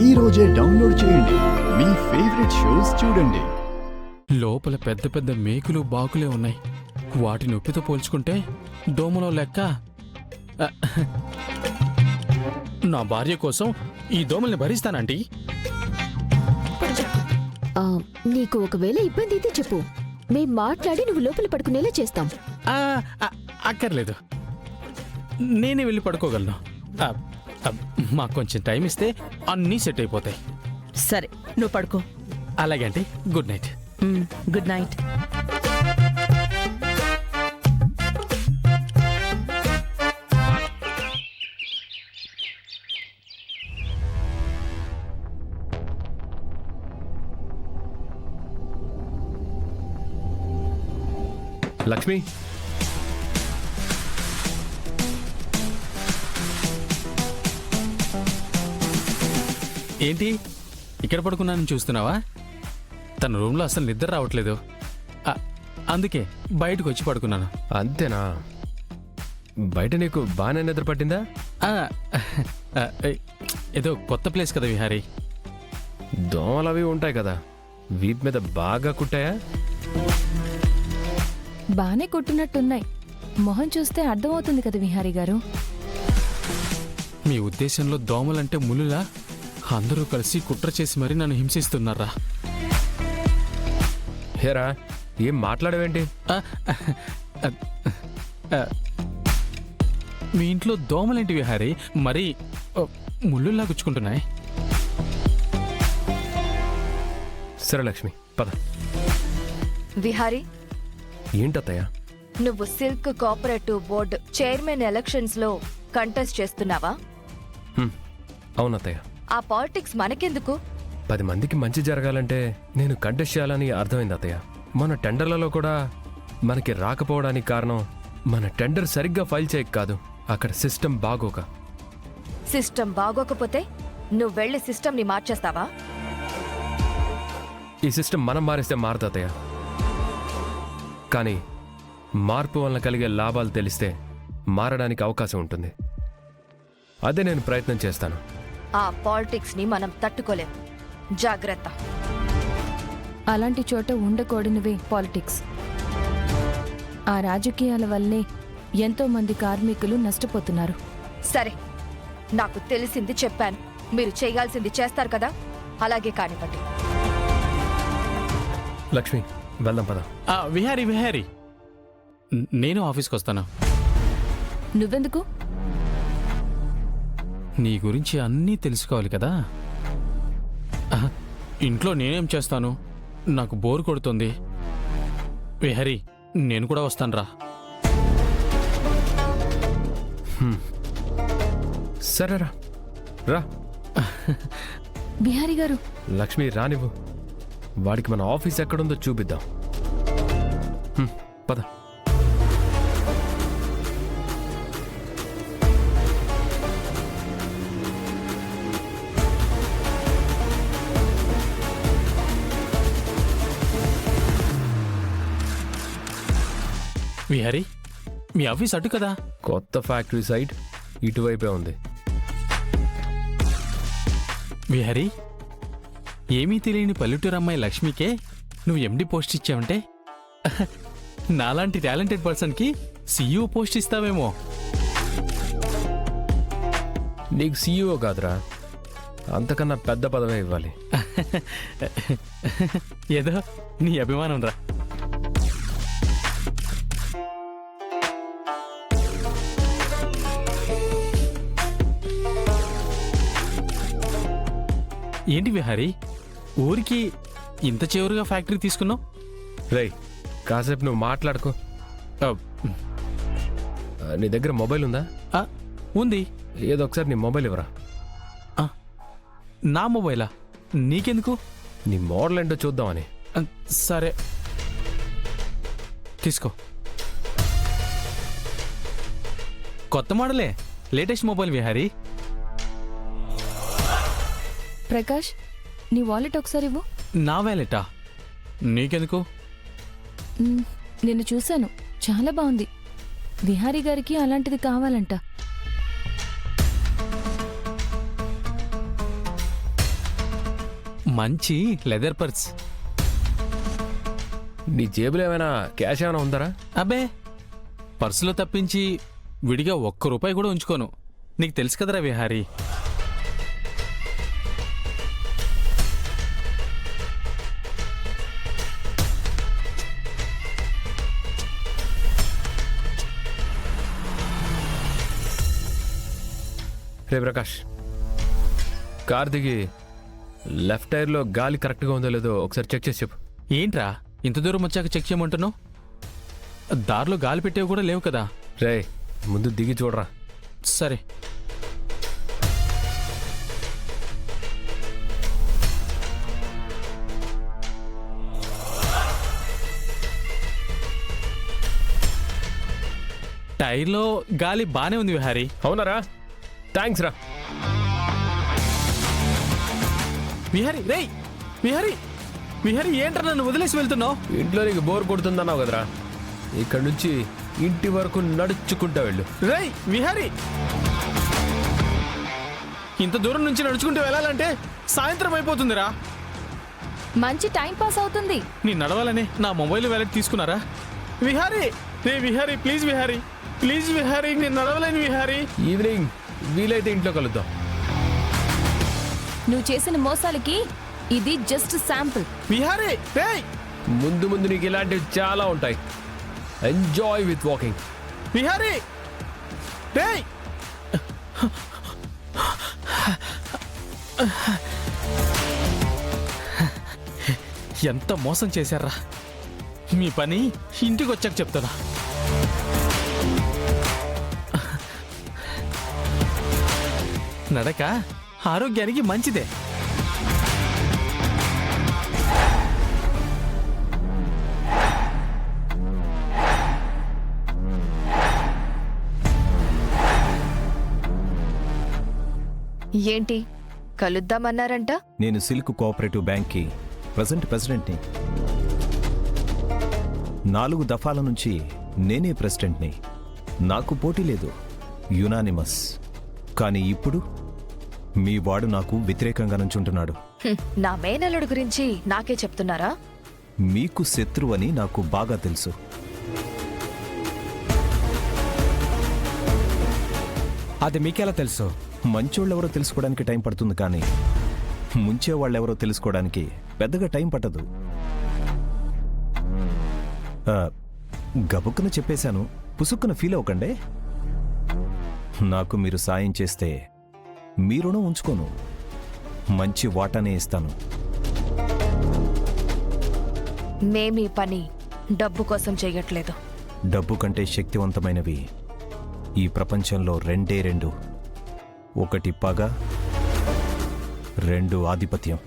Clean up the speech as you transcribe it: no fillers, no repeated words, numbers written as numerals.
ఈ రోజే డౌన్లోడ్ చేయండి. మీ ఫేవరెట్ షోస్ చూడండి. లోపల పెద్ద పెద్ద మేకులు బాకులే ఉన్నాయి. వాటి నొప్పితో పోల్చుకుంటే దోమలో లెక్క. నా భార్య కోసం ఈ దోమల్ని భరిస్తానంటీ. నీకు ఒకవేళ ఇబ్బంది అయితే చెప్పు, మేం మాట్లాడి నువ్వు లోపల పడుకునేలా చేస్తాం. అక్కర్లేదు, నేనే వెళ్ళి పడుకోగలను. మాకు కొంచెం టైం ఇస్తే అన్నీ సెట్ అయిపోతాయి. సరే, నువ్వు పడుకో. అలాగే అంటే good night. Good night. Lakshmi, ఏంటి ఇక్కడ పడుకున్నానని చూస్తున్నావా? తన రూమ్లో అసలు నిద్ర రావట్లేదు. అందుకే బయటకు వచ్చి పడుకున్నాను. అంతేనా? బయట నీకు బాగానే నిద్ర పట్టిందా? ఏదో కొత్త ప్లేస్ కదా విహారీ. దోమలు అవి ఉంటాయి కదా, వీటి మీద బాగా కుట్టాయా? బానే కొట్టినట్టున్నాయి. మొహం చూస్తే అర్థమవుతుంది కదా విహారీ గారు. మీ ఉద్దేశంలో దోమలంటే ములులా? అందరూ కలిసి కుట్ర చేసి మరీ నన్ను హింసిస్తున్నారా? హేరా, ఏం మాట్లాడవేంటి? మీ ఇంట్లో దోమలేంటి విహారీ? మరి ముళ్ళులా గుచ్చుకుంటున్నాయి. సరే లక్ష్మి, పద. విహారీ, ఏంటత్తయ్య? నువ్వు silk cooperative board chairman elections లో కంటెస్ట్ చేస్తున్నావా? అవునత్తయ్య. ఆ పాలిటిక్స్ మనకెందుకు? 10 మందికి మంచి జరగాలంటే నేను కంటెస్ట్ చేయాలని అర్థమైంది అత్తయ్య. మన టెండర్లలో కూడా మనకి రాకపోవడానికి కారణం మన టెండర్ సరిగ్గా ఫైల్ చేయక కాదు, అక్కడ సిస్టమ్ బాగోక. సిస్టమ్ బాగోకపోతే నువ్వు వెళ్లి సిస్టమ్ ని మార్చేస్తావా? ఈ సిస్టమ్ మనం మారిస్తే మారుతా అత్తయ్య. కానీ మార్పు వలన కలిగే లాభాలు తెలిస్తే మారడానికి అవకాశం ఉంటుంది. అదే నేను ప్రయత్నం చేస్తాను. ఆ పాలిటిక్స్ ని మనం తట్టుకోలేం. జాగ్రత్త. అలాంటి చోట ఉండకూడనివే పాలిటిక్స్. ఆ రాజకీయాల వల్లే ఎంతో మంది కార్మికులు నష్టపోతున్నారు. సరే, నాకు తెలిసింది చెప్పాను. మీరు చేయాల్సింది చేస్తారు కదా, అలాగే కానివ్వండి. లక్ష్మి, వెళ్దాం పద. విహారీ, నేను ఆఫీస్కి వస్తాను. నువ్వెందుకు? నీ గురించి అన్నీ తెలుసుకోవాలి కదా. ఇంట్లో నేనేం చేస్తాను? నాకు బోర్ కొడుతుంది. విహారీ, నేను కూడా వస్తాను రా. సరేరా, రా. బిహారీ గారు, లక్ష్మి రానివ్వు. వాడికి మన ఆఫీస్ ఎక్కడుందో చూపిద్దాం. పద. విహారీ, మీ ఆఫీస్ అటు కదా? కొత్త ఫ్యాక్టరీ సైట్ ఇటువైపే ఉంది. విహారీ, ఏమీ తెలియని పల్లెటూరు అమ్మాయి లక్ష్మికే నువ్వు ఎండి పోస్ట్ ఇచ్చావంటే నాలాంటి టాలెంటెడ్ పర్సన్కి సీఈఓ పోస్ట్ ఇస్తావేమో. నీకు సీఈఓ కాదురా, అంతకన్నా పెద్ద పదవే ఇవ్వాలి. ఏదో నీ అభిమానం రా. ఏంటి విహారీ, ఊరికి ఇంత చివరిగా ఫ్యాక్టరీ తీసుకున్నావు? రేయ్, కాసేపు నువ్వు మాట్లాడుకో. నీ దగ్గర మొబైల్ ఉందా? ఉంది. ఏదో ఒకసారి నీ మొబైల్ ఇవ్వరా. నా మొబైలా? నీకెందుకు? నీ మోడల్ ఏంటో చూద్దామని. సరే, తీసుకో. కొత్త మోడలే, లేటెస్ట్ మొబైల్ విహారీ. ప్రకాష్, నీ వాలెట్ ఒకసారి ఇవ్వు. నా వ్యాలెటా? నీకెందుకు? నిన్ను చూశాను, చాలా బాగుంది. విహారీ గారికి అలాంటిది కావాలంట. మంచి లెదర్ పర్స్. నీ జేబులో ఏమైనా క్యాష్ ఏమైనా ఉందరా? అబ్బే, పర్సులో తప్పించి విడిగా ₹1 కూడా ఉంచుకోను. నీకు తెలుసు కదరా విహారీ. రే ప్రకాష్, కార్ దిగి లెఫ్ట్ టైర్లో గాలి కరెక్ట్గా ఉందో లేదో ఒకసారి చెక్ చేసి చెప్పు. ఏంట్రా ఇంత దూరం వచ్చాక చెక్ చేయమంటున్నావు? దారిలో గాలి పెట్టేవి కూడా లేవు కదా. రే ముందు దిగి చూడరా. సరే. టైర్లో గాలి బానే ఉంది విహారీ. అవునరా, థ్యాంక్స్ రా. విహారీ రేయ్, విహారీ విహారీ ఏంట్రా నన్ను వదిలేసి వెళ్తున్నావు? ఇంట్లో నీకు బోర్ కొడుతుందన్నావు కదరా, ఇక్కడ నుంచి ఇంటి వరకు నడుచుకుంటా వెళ్ళు. రేయ్ విహారీ, ఇంత దూరం నుంచి నడుచుకుంటూ వెళ్ళాలంటే సాయంత్రం అయిపోతుందిరా. మంచి టైం పాస్ అవుతుంది. నీ నడవాలని నా మొబైల్ వ్యాలెట్ తీసుకున్నారా? విహారీ రే విహారీ, ప్లీజ్ విహారీ, ప్లీజ్ విహారీ, నేను నడవలేను విహారీ. ఈవినింగ్ వీలైతే ఇంట్లో కలుద్దాం. నువ్వు చేసిన మోసాలకి ఇది జస్ట్ శాంపుల్. విహారీ రేయ్, ముందు ముందు నీకు ఇలాంటివి చాలా ఉంటాయి. Enjoy with walking. విహారీ రేయ్. ఎంత మోసం చేశారా. మీ పని ఇంటికి వచ్చాక చెప్తానా. నడక ఆరోగ్యానికి మంచిదే. ఏంటి కలుద్దామన్నారంట? నేను సిల్క్ కోఆపరేటివ్ బ్యాంక్కి ప్రెసిడెంట్ని. 4 దఫాల నుంచి నేనే ప్రెసిడెంట్ని. నాకు పోటీ లేదు, యునానిమస్. కానీ ఇప్పుడు మీ వాడు నాకు వ్యతిరేకంగా నుంచుంటున్నాడు. నా మేనల్లుడు గురించి నాకే చెప్తున్నారా? మీకు శత్రువని నాకు బాగా తెలుసు. అది మీకెలా తెలుసు? మంచోళ్ళెవరో తెలుసుకోవడానికి టైం పడుతుంది, కానీ ముంచేవాళ్ళెవరో తెలుసుకోవడానికి పెద్దగా టైం పట్టదు. గబుక్కున చెప్పేశాను, పుసుక్కున ఫీల్ అవ్వకండే. నాకు మీరు సాయం చేస్తే మీ రుణం ఉంచుకోను, మంచి వాటానే ఇస్తాను. మేమీ పని డబ్బు కోసం చెయ్యట్లేదు. డబ్బు కంటే శక్తివంతమైనవి ఈ ప్రపంచంలో 2 ఒకటి పగ, 2 ఆధిపత్యం.